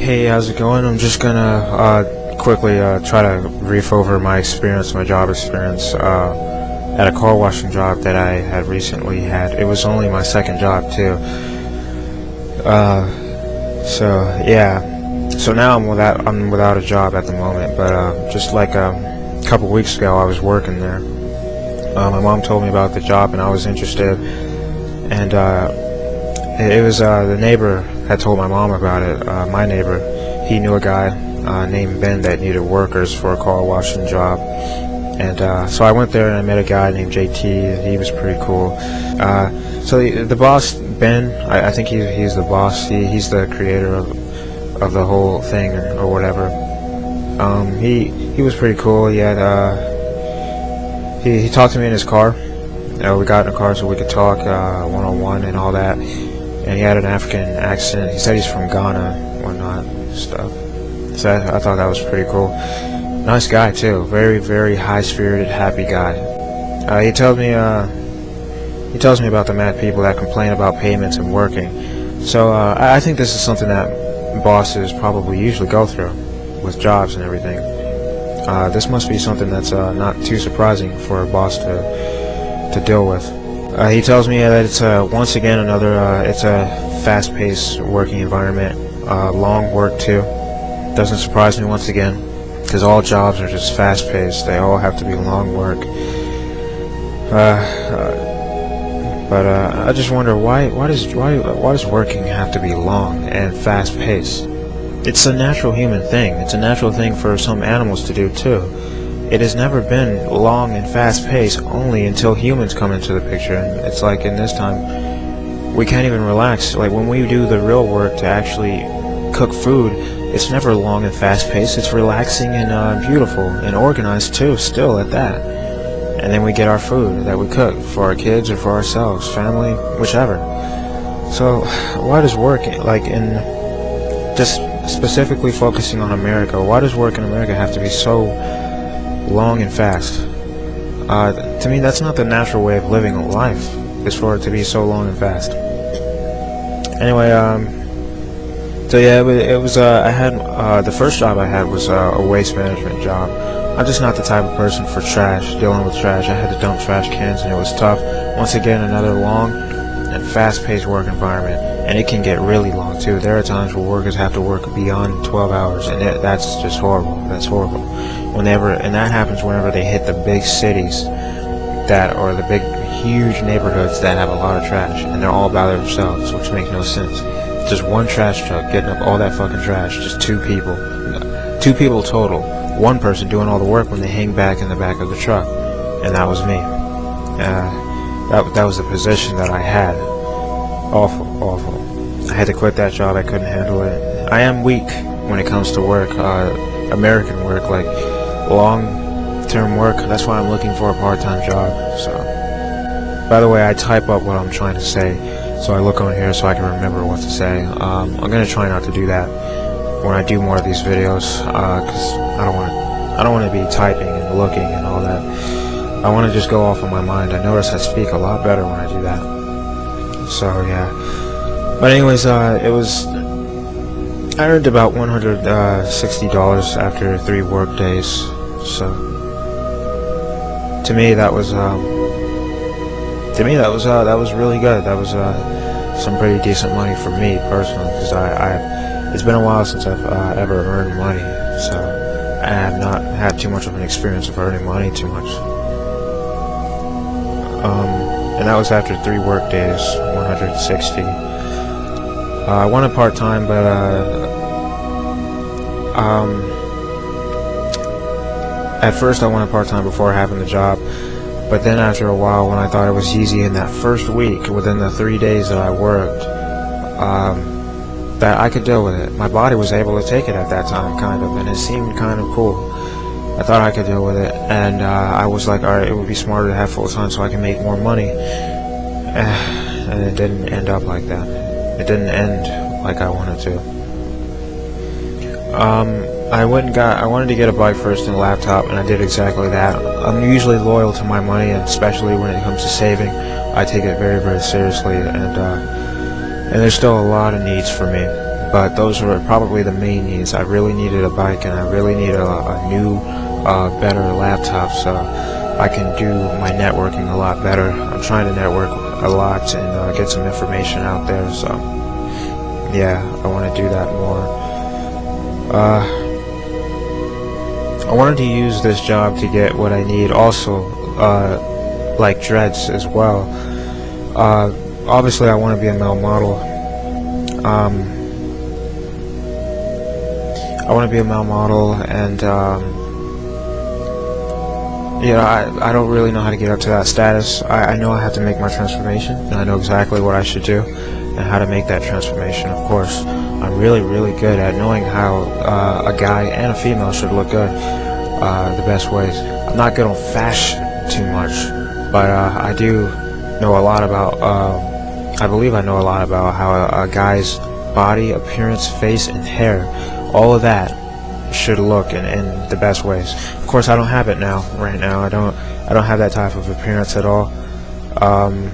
Hey, how's it going? I'm just gonna quickly try to brief over my experience, my job experience at a car washing job that I had recently had. It was only my second job too. So yeah. So now I'm without a job at the moment. But just like a couple weeks ago, I was working there. My mom told me about the job, and I was interested. And it was the neighbor had told my mom about it. My neighbor, he knew a guy named Ben that needed workers for a car washing job, and so I went there and I met a guy named J.T. He was pretty cool. So the boss, Ben, I think he's the boss. He's the creator of the whole thing or whatever. He was pretty cool. He had he talked to me in his car. We got in a car so we could talk one-on-one and all that. And he had an African accent. He said he's from Ghana and whatnot stuff. So I thought that was pretty cool. Nice guy too. Very, very high-spirited, happy guy. He tells me about the mad people that complain about payments and working. So I think this is something that bosses probably usually go through with jobs and everything. This must be something that's not too surprising for a boss to deal with. He tells me that it's once again it's a fast-paced working environment, long work too. Doesn't surprise me once again, because all jobs are just fast-paced. They all have to be long work. But I just wonder why does working have to be long and fast-paced? It's a natural human thing. It's a natural thing for some animals to do too. It has never been long and fast-paced only until humans come into the picture, and it's like in this time we can't even relax. Like when we do the real work to actually cook food, it's never long and fast-paced. It's relaxing and beautiful and organized too, still at that. And then we get our food that we cook for our kids or for ourselves, family, whichever. So why does work, like in just specifically focusing on America, why does work in America have to be so long and fast? To me, that's not the natural way of living life, is for it to be so long and fast. Anyway, so yeah, it was I had the first job I had was a waste management job. I'm just not the type of person for trash, dealing with trash. I had to dump trash cans, and it was tough. Once again, another long and fast-paced work environment, and it can get really long too. There are times where workers have to work beyond 12 hours, and that's just horrible. That's horrible. And that happens whenever they hit the big cities or the big, huge neighborhoods that have a lot of trash, and they're all by themselves, which makes no sense. Just one trash truck getting up all that fucking trash, just two people total. One person doing all the work when they hang back in the back of the truck, and that was me. That was the position that I had. Awful. I had to quit that job. I couldn't handle it. I am weak when it comes to work, American work, like long-term work. That's why I'm looking for a part-time job. So, by the way, I type up what I'm trying to say, so I look on here so I can remember what to say. I'm gonna try not to do that when I do more of these videos, because I don't want to be typing and looking and all that. I want to just go off of my mind. I notice I speak a lot better when I do that. So yeah. But anyways, I earned about $160 after 3 work days. So to me that was really good. That was some pretty decent money for me personally, because it's been a while since I've ever earned money, so I have not had too much of an experience of earning money too much. And that was after 3 work days, 160. I wanted part-time, but at first I wanted part-time before having the job, but then after a while, when I thought it was easy in that first week, within the 3 days that I worked, that I could deal with it. My body was able to take it at that time, kind of, and it seemed kind of cool. I thought I could deal with it, and I was like, alright, it would be smarter to have full-time so I can make more money. And it didn't end up like that. It didn't end like I wanted to. I wanted to get a bike first and a laptop, and I did exactly that. I'm usually loyal to my money, and especially when it comes to saving, I take it very, very seriously, and there's still a lot of needs for me. but those were probably the main needs. I really needed a bike, and I really needed a new, better laptop so I can do my networking a lot better. I'm trying to network a lot and get some information out there, so yeah, I want to do that more. I wanted to use this job to get what I need also, like dreads as well. Obviously I want to be a male model. I want to be a male model, and I don't really know how to get up to that status. I know I have to make my transformation, and I know exactly what I should do and how to make that transformation. Of course, I'm really, really good at knowing how a guy and a female should look good, the best ways. I'm not good on fashion too much, but I do know a lot about, I believe I know a lot about how a guy's body, appearance, face, and hair, all of that should look in the best ways. Of course, I don't have it now. Right now, I don't have that type of appearance at all. I'm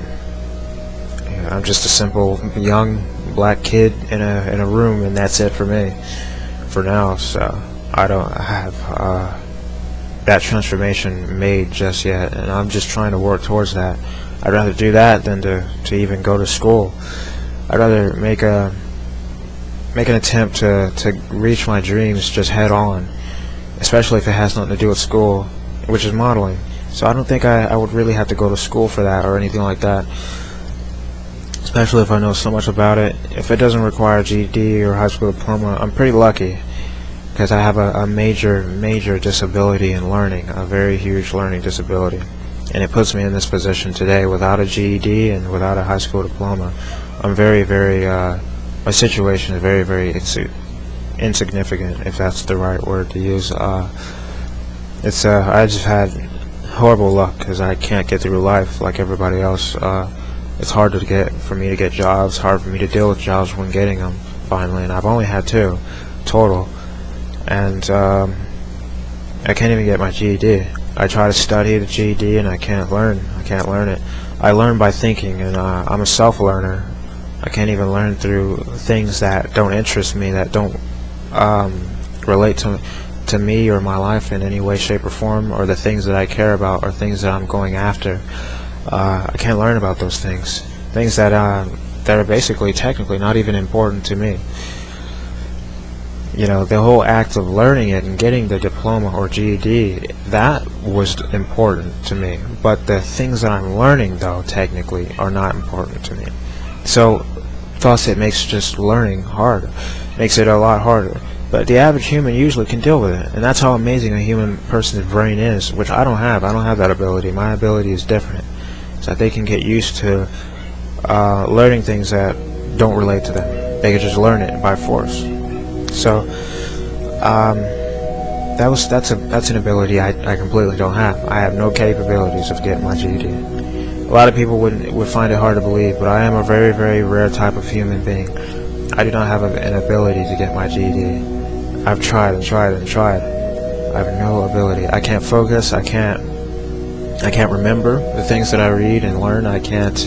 just a simple young black kid in a room, and that's it for me for now. So I don't have that transformation made just yet, and I'm just trying to work towards that. I'd rather do that than to even go to school. I'd rather make an attempt to reach my dreams just head on, especially if it has nothing to do with school, which is modeling. So I don't think I would really have to go to school for that or anything like that, especially if I know so much about it. If it doesn't require a GED or high school diploma, I'm pretty lucky, because I have a major disability in learning, a very huge learning disability, and it puts me in this position today without a GED and without a high school diploma. I'm very my situation is very insignificant, if that's the right word to use. I just had horrible luck because I can't get through life like everybody else. It's hard for me to get jobs, hard for me to deal with jobs when getting them finally, and I've only had 2 total, and I can't even get my GED. I try to study the GED and I can't learn it. I learn by thinking, and I'm a self-learner. I can't even learn through things that don't interest me, that don't relate to me or my life in any way, shape, or form, or the things that I care about, or things that I'm going after. I can't learn about those things that are basically technically not even important to me. You know, the whole act of learning it and getting the diploma or GED, that was important to me, but the things that I'm learning, though, technically are not important to me. So thus it makes just learning harder, makes it a lot harder. But the average human usually can deal with it, and that's how amazing a human person's brain is, which I don't have. I don't have that ability. My ability is different, so that they can get used to learning things that don't relate to them. They can just learn it by force. So that's an ability I completely don't have. I have no capabilities of getting my GED. A lot of people would find it hard to believe, but I am a very rare type of human being. I do not have an ability to get my GED. I've tried and tried and tried. I have no ability. I can't focus. I can't remember the things that I read and learn. I can't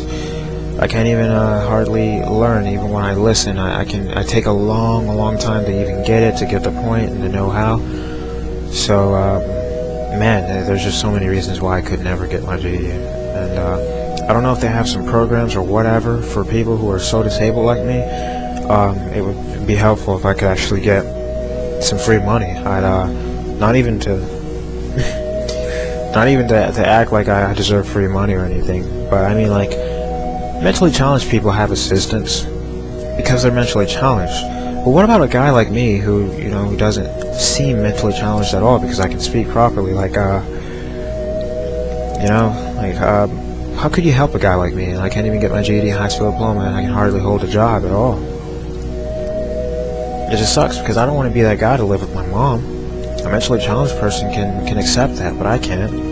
even hardly learn. Even when I listen, I take a long time to even get it, to get the point and to know how. So man, there's just so many reasons why I could never get my GED. And I don't know if they have some programs or whatever for people who are so disabled like me. It would be helpful if I could actually get some free money. I'd not even to act like I deserve free money or anything, but I mean, like, mentally challenged people have assistance because they're mentally challenged. But what about a guy like me who doesn't seem mentally challenged at all, because I can speak properly? How could you help a guy like me? And I can't even get my GED, high school diploma, and I can hardly hold a job at all. It just sucks, because I don't want to be that guy to live with my mom. A mentally challenged person can accept that, but I can't.